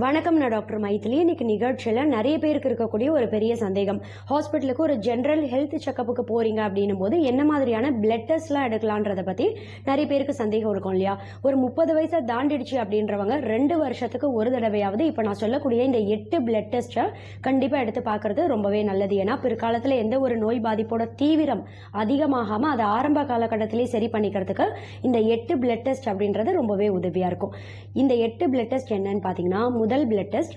வணக்கம், நான் டாக்டர் மைதிலி. இன்னைக்கு நிகழ்ச்சியில் நிறைய பேருக்கு இருக்கக்கூடிய ஒரு பெரிய சந்தேகம், ஹாஸ்பிட்டலுக்கு ஒரு ஜென்ரல் ஹெல்த் செக்கப்புக்கு போறீங்க அப்படின்னும் போது என்ன மாதிரியான பிளட் டெஸ்ட்லாம் எடுக்கலான்றத பத்தி நிறைய பேருக்கு சந்தேகம் இருக்கும் இல்லையா? ஒரு 30 வயசை தாண்டிடுச்சு அப்படின்றவங்க 2 வருஷத்துக்கு ஒரு தடவையாவது இப்ப நான் சொல்லக்கூடிய இந்த 8 பிளட் டெஸ்ட்டை கண்டிப்பா எடுத்து பார்க்கறது ரொம்பவே நல்லது. ஏன்னா பிற்காலத்துல எந்த ஒரு நோய் பாதிப்போட தீவிரம் அதிகமாகாம அதை ஆரம்ப காலகட்டத்திலேயே சரி பண்ணிக்கிறதுக்கு இந்த 8 பிளட் டெஸ்ட் அப்படின்றது ரொம்பவே உதவியா இருக்கும். இந்த 8 பிளட் டெஸ்ட் என்னன்னு பாத்தீங்கன்னா, முதல் பிளட் டெஸ்ட்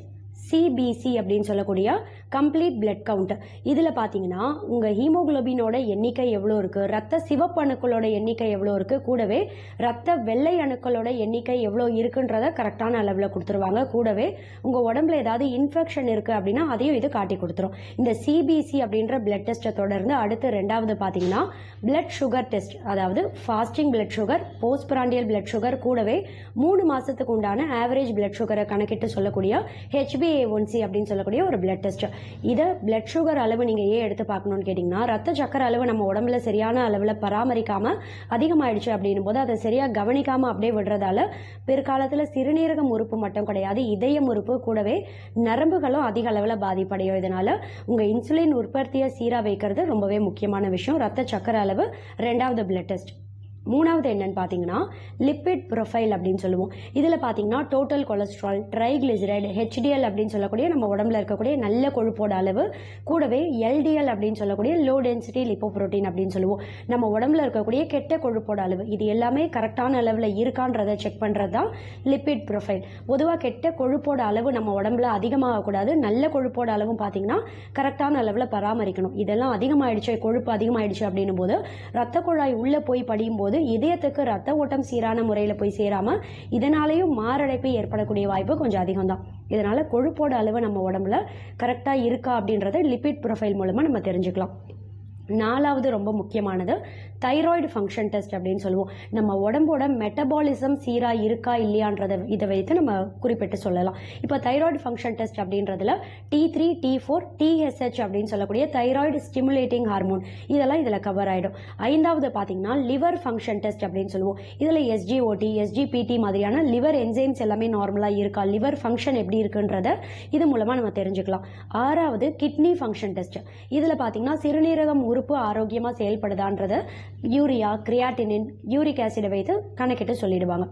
சிபிசி அப்படின்னு சொல்லக்கூடிய கம்ப்ளீட் பிளட் கவுண்ட். இதுல பாத்தீங்கன்னா உங்க ஹீமோகுளோபினோட எண்ணிக்கை எவ்வளோ இருக்கு, ரத்த சிவப்பு அணுக்களோட எண்ணிக்கை எவ்வளோ இருக்கு, கூடவே ரத்த வெள்ளை அணுக்களோட எண்ணிக்கை எவ்வளோ இருக்குன்றத கரெக்டான அளவுல கொடுத்துருவாங்க. கூடவே உங்க உடம்புல ஏதாவது இன்ஃபெக்ஷன் இருக்கு அப்படின்னா அதையும் இது காட்டி கொடுத்துரும். இந்த சிபிசி அப்படின்ற பிளட் டெஸ்ட்டை தொடர்ந்து அடுத்து ரெண்டாவது பாத்தீங்கன்னா பிளட் சுகர் டெஸ்ட், அதாவது fasting blood sugar, post prandial blood sugar, கூடவே 3 மாசத்துக்கு உண்டான ஆவரேஜ் பிளட் சுகரை கணக்கிட்டு சொல்லக்கூடிய HbA1c அப்படின்னு சொல்லக்கூடிய ஒரு பிளட் டெஸ்ட். இதை பிளட் சுகர் அளவு நீங்க ஏன் எடுத்து பார்க்கணும்னு கேட்டீங்கன்னா, ரத்த சக்கர அளவு நம்ம உடம்புல சரியான அளவுல பராமரிக்காம அதிகமாயிடுச்சு அப்படின்னும் போது அதை சரியா கவனிக்காம அப்படியே விடுறதால பிற்காலத்துல சிறுநீரகம் உறுப்பு மட்டும் கிடையாது, இதயம் உறுப்பு கூடவே நரம்புகளும் அதிக அளவுல பாதிப்படையும். இதனால உங்க இன்சுலின் உற்பத்தியை சீரா வைக்கிறது ரொம்பவே முக்கியமான விஷயம். ரத்த சக்கர அளவு ரெண்டாவது பிளட் டெஸ்ட். மூணாவது என்னன்னு பாத்தீங்கன்னா லிபிட் ப்ரொஃபைல் அப்படின்னு சொல்லுவோம். இதுல பாத்தீங்கன்னா டோட்டல் கொலஸ்ட்ரால், ட்ரைகிளிசரைட், HDL அப்படின்னு சொல்லக்கூடிய நம்ம உடம்புல இருக்கக்கூடிய நல்ல கொழுப்போட அளவு, கூடவே LDL அப்படின்னு சொல்லக்கூடிய லோ டென்சிட்டி லிப்போப்ரோட்டீன் அப்படின்னு சொல்லுவோம், நம்ம உடம்புல இருக்கக்கூடிய கெட்ட கொழுப்போட அளவு. இது எல்லாமே கரெக்டான அளவுல இருக்கான்றதை செக் பண்றது தான் லிபிட் ப்ரொஃபைல். பொதுவா கெட்ட கொழுப்போட அளவு நம்ம உடம்புல அதிகமாக கூடாது, நல்ல கொழுப்போட அளவும் பாத்தீங்கன்னா கரெக்டான அளவுல பராமரிக்கணும். இதெல்லாம் அதிகமாயிடுச்சு, கொழுப்பு அதிகமாயிடுச்சு அப்படின்னும் போது ரத்த குழாய் உள்ள போய் படியும் போது இதயத்துக்கு ரத்த ஓட்டம் சீரான முறையில போய் சேராம இதனாலேயும் மாரடைப்பு ஏற்படக்கூடிய வாய்ப்பு கொஞ்சம் அதிகம் தான். இதனால கொழுப்போட அளவு நம்ம உடம்புல கரெக்டா இருக்கா அப்படின்றத லிபிட் ப்ரொஃபைல் மூலமா நம்ம தெரிஞ்சுக்கலாம். நாலாவது ரொம்ப முக்கியமானது தைராய்டு ஃபங்க்ஷன் டெஸ்ட் அப்படின்னு சொல்லுவோம். நம்ம உடம்போட மெட்டபாலிசம் சீரா இருக்கா இல்லையான்றதை இதை வைத்து நம்ம குறிப்பிட்டு சொல்லலாம். இப்போ தைராய்டு ஃபங்க்ஷன் டெஸ்ட் அப்படின்றதுல T3, T4, TSH அப்படின்னு சொல்லக்கூடிய தைராய்டு ஸ்டிமுலேட்டிங் ஹார்மோன் இதெல்லாம் இதுல கவர் ஆயிடும். ஐந்தாவது பாத்தீங்கன்னா லிவர் ஃபங்க்ஷன் டெஸ்ட் அப்படின்னு சொல்லுவோம். இதுல SGOT, SGPT மாதிரியான லிவர் என்சைம்ஸ் எல்லாமே நார்மலா இருக்கா, லிவர் ஃபங்க்ஷன் எப்படி இருக்குன்றத இது மூலமா நம்ம தெரிஞ்சுக்கலாம். ஆறாவது கிட்னி ஃபங்க்ஷன் டெஸ்ட். இதுல பாத்தீங்கன்னா சிறுநீரகம் உறுப்பு ஆரோக்கியமா செயல்படுதான்றத யூரியா, கிரியாட்டினின், யூரிக் ஆசிடை வைத்து கணக்கிட்டு சொல்லிடுவாங்க.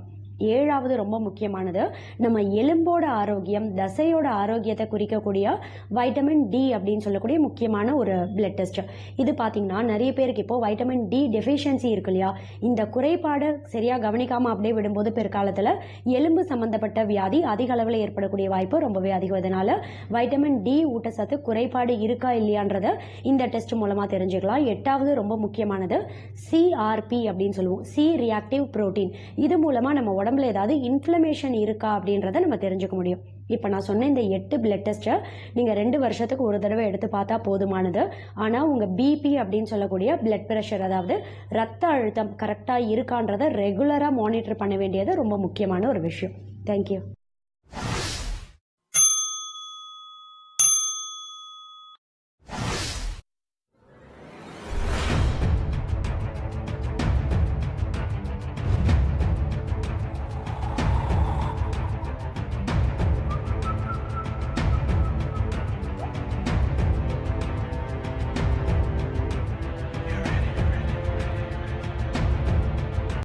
ஏழாவது ரொம்ப முக்கியமானது நம்ம எலும்போட ஆரோக்கியம், தசையோட ஆரோக்கியத்தை குறிக்கக்கூடிய வைட்டமின் டி அப்படின்னு சொல்லக்கூடிய முக்கியமான ஒரு பிளட் டெஸ்ட். இது பாத்தீங்கன்னா நிறைய பேருக்கு இப்போ வைட்டமின் டி டெஃபிஷியன்சி இருக்கு இல்லையா, இந்த குறைபாடு சரியா கவனிக்காம அப்படியே விடும்போது பிற்காலத்துல எலும்பு சம்பந்தப்பட்ட வியாதி அதிக அளவில் ஏற்படக்கூடிய வாய்ப்பு ரொம்பவே அதிகம். இதனால வைட்டமின் டி ஊட்டச்சத்து குறைபாடு இருக்கா இல்லையான்றத இந்த டெஸ்ட் மூலமா தெரிஞ்சுக்கலாம். எட்டாவது ரொம்ப முக்கியமானது CRP அப்படின்னு சொல்லுவோம், சி ரியாக்டிவ் புரோட்டீன். இது மூலமா நம்ம உடம்புல ஏதாவது இன்ஃப்ளமேஷன் இருக்கா அப்படின்றத நம்ம தெரிஞ்சுக்க முடியும். இப்ப நான் சொன்ன இந்த 8 பிளட் டெஸ்ட்டை நீங்க 2 வருஷத்துக்கு ஒரு தடவை எடுத்து பார்த்தா போதுமானது. ஆனா உங்க பிபி அப்படின்னு சொல்லக்கூடிய பிளட் பிரஷர், அதாவது ரத்த அழுத்தம் கரெக்டா இருக்கான்றத ரெகுலரா மானிட்டர் பண்ண வேண்டியது ரொம்ப முக்கியமான ஒரு விஷயம். தேங்க்யூ.